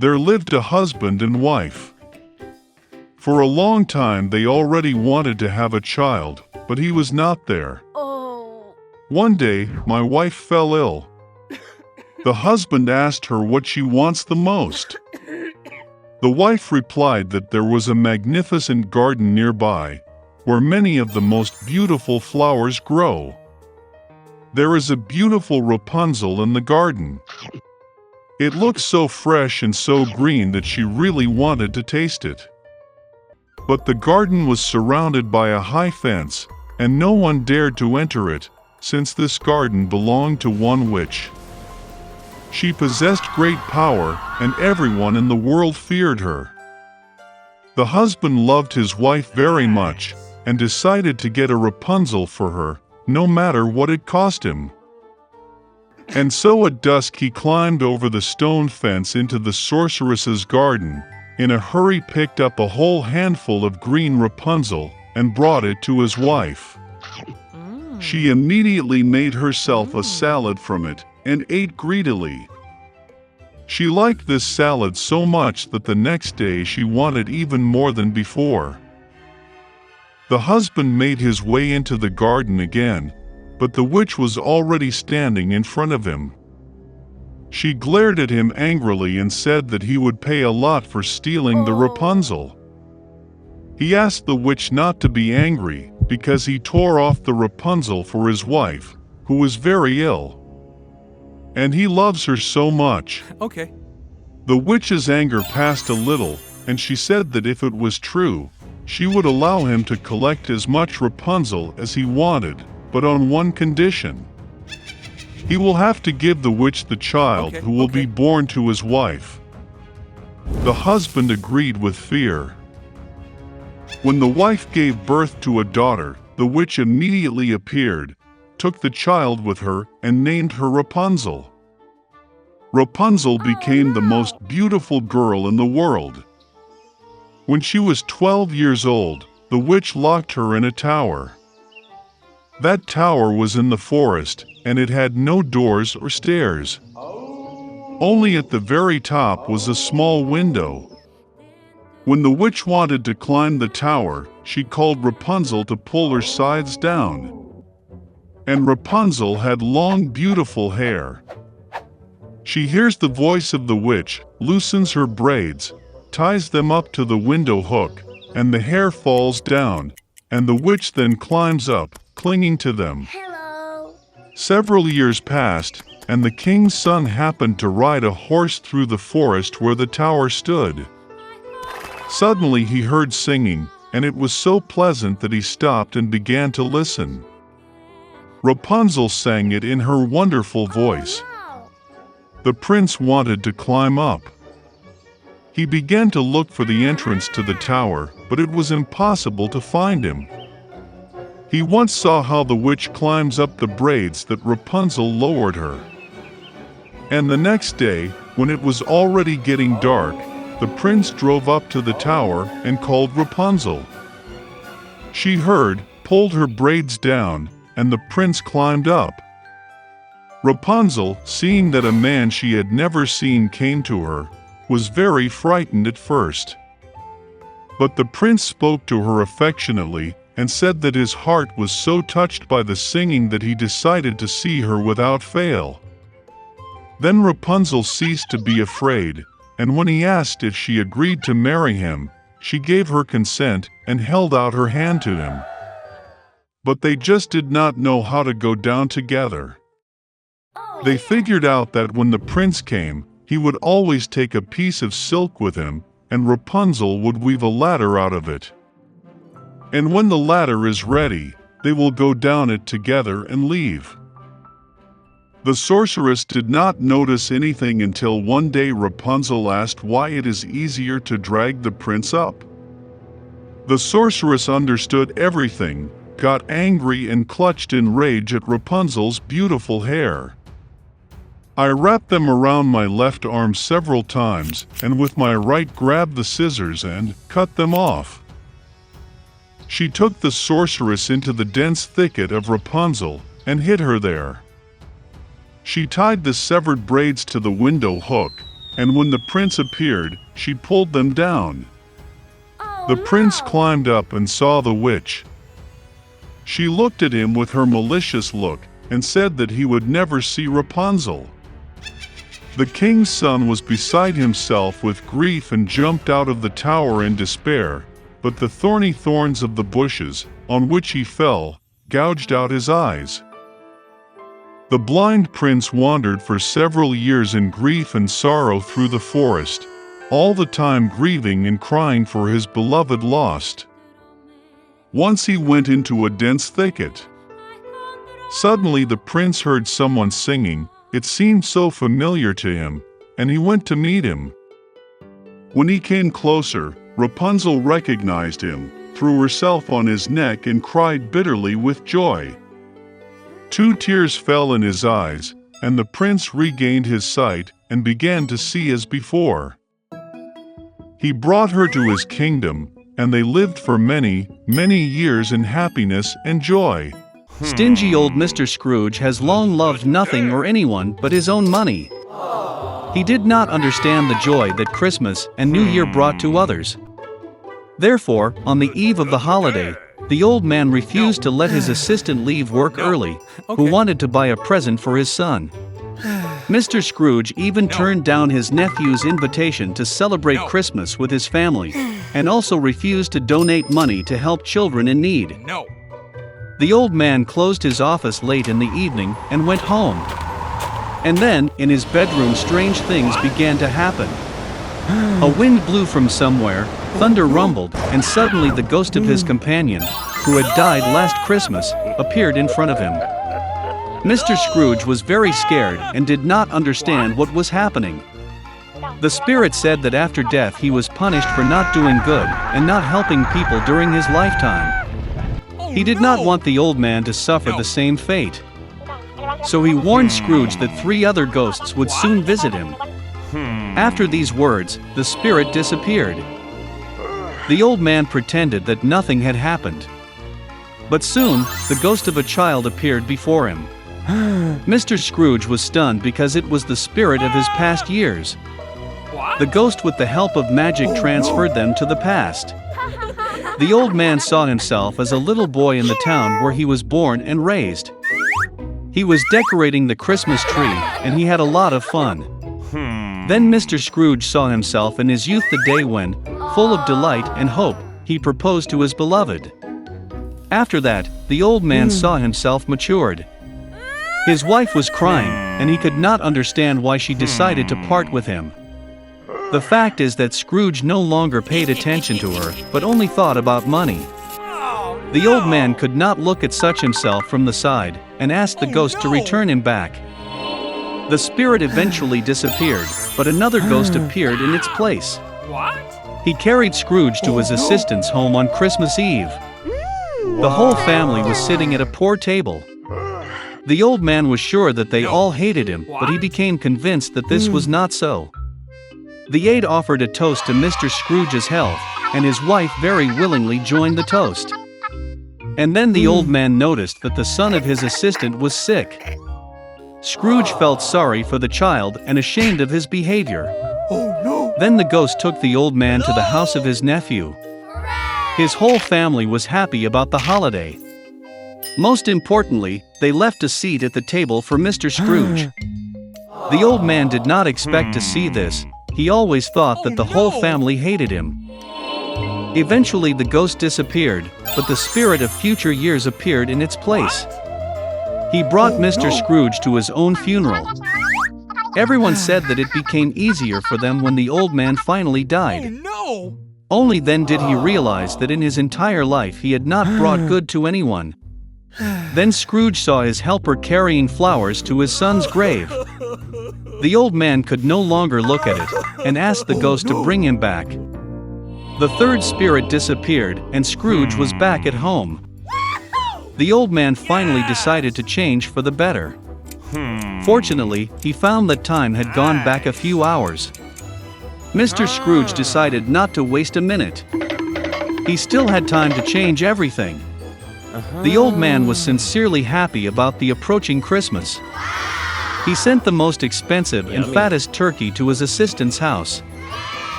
there lived a husband and wife. For a long time they already wanted to have a child, but he was not there. Oh. One day, my wife fell ill. The husband asked her what she wants the most. The wife replied that there was a magnificent garden nearby, where many of the most beautiful flowers grow. There is a beautiful Rapunzel in the garden. It looked so fresh and so green that she really wanted to taste it. But the garden was surrounded by a high fence, and no one dared to enter it, since this garden belonged to one witch. She possessed great power, and everyone in the world feared her. The husband loved his wife very much, and decided to get a Rapunzel for her, no matter what it cost him. And so at dusk he climbed over the stone fence into the sorceress's garden, in a hurry picked up a whole handful of green Rapunzel, and brought it to his wife. She immediately made herself a salad from it, and ate greedily. She liked this salad so much that the next day she wanted even more than before. The husband made his way into the garden again, but the witch was already standing in front of him. She glared at him angrily and said that he would pay a lot for stealing the Rapunzel. He asked the witch not to be angry, because he tore off the Rapunzel for his wife, who was very ill. And he loves her so much. Okay. The witch's anger passed a little, and she said that if it was true, she would allow him to collect as much Rapunzel as he wanted, but on one condition. He will have to give the witch the child who will be born to his wife. The husband agreed with fear. When the wife gave birth to a daughter, the witch immediately appeared, took the child with her, and named her Rapunzel. Rapunzel became the most beautiful girl in the world. When she was 12 years old, the witch locked her in a tower. That tower was in the forest, and it had no doors or stairs. Only at the very top was a small window. When the witch wanted to climb the tower, she called Rapunzel to pull her sides down. And Rapunzel had long, beautiful hair. She hears the voice of the witch, loosens her braids, ties them up to the window hook, and the hair falls down, and the witch then climbs up, clinging to them. Hello. Several years passed, and the king's son happened to ride a horse through the forest where the tower stood. Suddenly he heard singing, and it was so pleasant that he stopped and began to listen. Rapunzel sang it in her wonderful voice. The prince wanted to climb up. He began to look for the entrance to the tower, but it was impossible to find him. He once saw how the witch climbs up the braids that Rapunzel lowered her. And the next day, when it was already getting dark, the prince drove up to the tower and called Rapunzel. She heard, pulled her braids down, and the prince climbed up. Rapunzel, seeing that a man she had never seen came to her, was very frightened at first. But the prince spoke to her affectionately and said that his heart was so touched by the singing that he decided to see her without fail. Then Rapunzel ceased to be afraid, and when he asked if she agreed to marry him, she gave her consent and held out her hand to him. But they just did not know how to go down together. They figured out that when the prince came, he would always take a piece of silk with him, and Rapunzel would weave a ladder out of it. And when the ladder is ready, they will go down it together and leave. The sorceress did not notice anything until one day Rapunzel asked why it is easier to drag the prince up. The sorceress understood everything, got angry and clutched in rage at Rapunzel's beautiful hair. I wrapped them around my left arm several times, and with my right grabbed the scissors and cut them off. She took the sorceress into the dense thicket of Rapunzel and hid her there. She tied the severed braids to the window hook, and when the prince appeared, she pulled them down. The prince climbed up and saw the witch. She looked at him with her malicious look and said that he would never see Rapunzel. The king's son was beside himself with grief and jumped out of the tower in despair, but the thorny thorns of the bushes, on which he fell, gouged out his eyes. The blind prince wandered for several years in grief and sorrow through the forest, all the time grieving and crying for his beloved lost. Once he went into a dense thicket. Suddenly the prince heard someone singing. It seemed so familiar to him, and he went to meet him. When he came closer, Rapunzel recognized him, threw herself on his neck and cried bitterly with joy. 2 tears fell in his eyes, and the prince regained his sight and began to see as before. He brought her to his kingdom, and they lived for many, many years in happiness and joy. Stingy old Mr. Scrooge has long loved nothing or anyone but his own money. He did not understand the joy that Christmas and New Year brought to others. Therefore, on the eve of the holiday, the old man refused to let his assistant leave work early, who wanted to buy a present for his son. Mr. Scrooge even turned down his nephew's invitation to celebrate Christmas with his family, and also refused to donate money to help children in need. The old man closed his office late in the evening and went home. And then, in his bedroom, strange things began to happen. A wind blew from somewhere, thunder rumbled, and suddenly the ghost of his companion, who had died last Christmas, appeared in front of him. Mr. Scrooge was very scared and did not understand what was happening. The spirit said that after death he was punished for not doing good and not helping people during his lifetime. He did not want the old man to suffer the same fate. So he warned Scrooge that 3 other ghosts would soon visit him. After these words, the spirit disappeared. The old man pretended that nothing had happened. But soon, the ghost of a child appeared before him. Mr. Scrooge was stunned because it was the spirit of his past years. The ghost, with the help of magic, transferred them to the past. The old man saw himself as a little boy in the town where he was born and raised. He was decorating the Christmas tree, and he had a lot of fun. Then Mr. Scrooge saw himself in his youth, the day when, full of delight and hope, he proposed to his beloved. After that, the old man saw himself matured. His wife was crying, and he could not understand why she decided to part with him. The fact is that Scrooge no longer paid attention to her, but only thought about money. The old man could not look at such himself from the side, and asked the ghost to return him back. The spirit eventually disappeared, but another ghost appeared in its place. He carried Scrooge to his assistant's home on Christmas Eve. The whole family was sitting at a poor table. The old man was sure that they all hated him, but he became convinced that this was not so. The aide offered a toast to Mr. Scrooge's health, and his wife very willingly joined the toast. And then the old man noticed that the son of his assistant was sick. Scrooge felt sorry for the child and ashamed of his behavior. Then the ghost took the old man to the house of his nephew. His whole family was happy about the holiday. Most importantly, they left a seat at the table for Mr. Scrooge. The old man did not expect to see this. He always thought that the whole family hated him. Eventually the ghost disappeared, but the spirit of future years appeared in its place. He brought Mr. Scrooge to his own funeral. Everyone said that it became easier for them when the old man finally died. Only then did he realize that in his entire life he had not brought good to anyone. Then Scrooge saw his helper carrying flowers to his son's grave. The old man could no longer look at it, and asked the ghost to bring him back. The third spirit disappeared, and Scrooge was back at home. The old man finally decided to change for the better. Fortunately, he found that time had gone back a few hours. Mr. Scrooge decided not to waste a minute. He still had time to change everything. The old man was sincerely happy about the approaching Christmas. He sent the most expensive and fattest turkey to his assistant's house.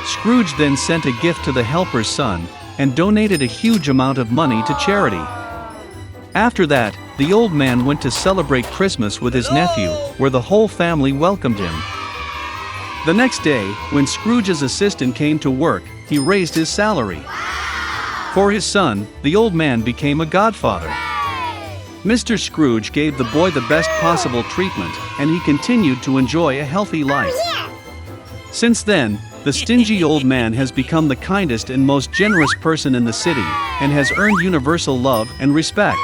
Scrooge then sent a gift to the helper's son and donated a huge amount of money to charity. After that, the old man went to celebrate Christmas with his nephew, where the whole family welcomed him. The next day, when Scrooge's assistant came to work, he raised his salary. For his son, the old man became a godfather. Mr. Scrooge gave the boy the best possible treatment, and he continued to enjoy a healthy life. Since then, the stingy old man has become the kindest and most generous person in the city, and has earned universal love and respect.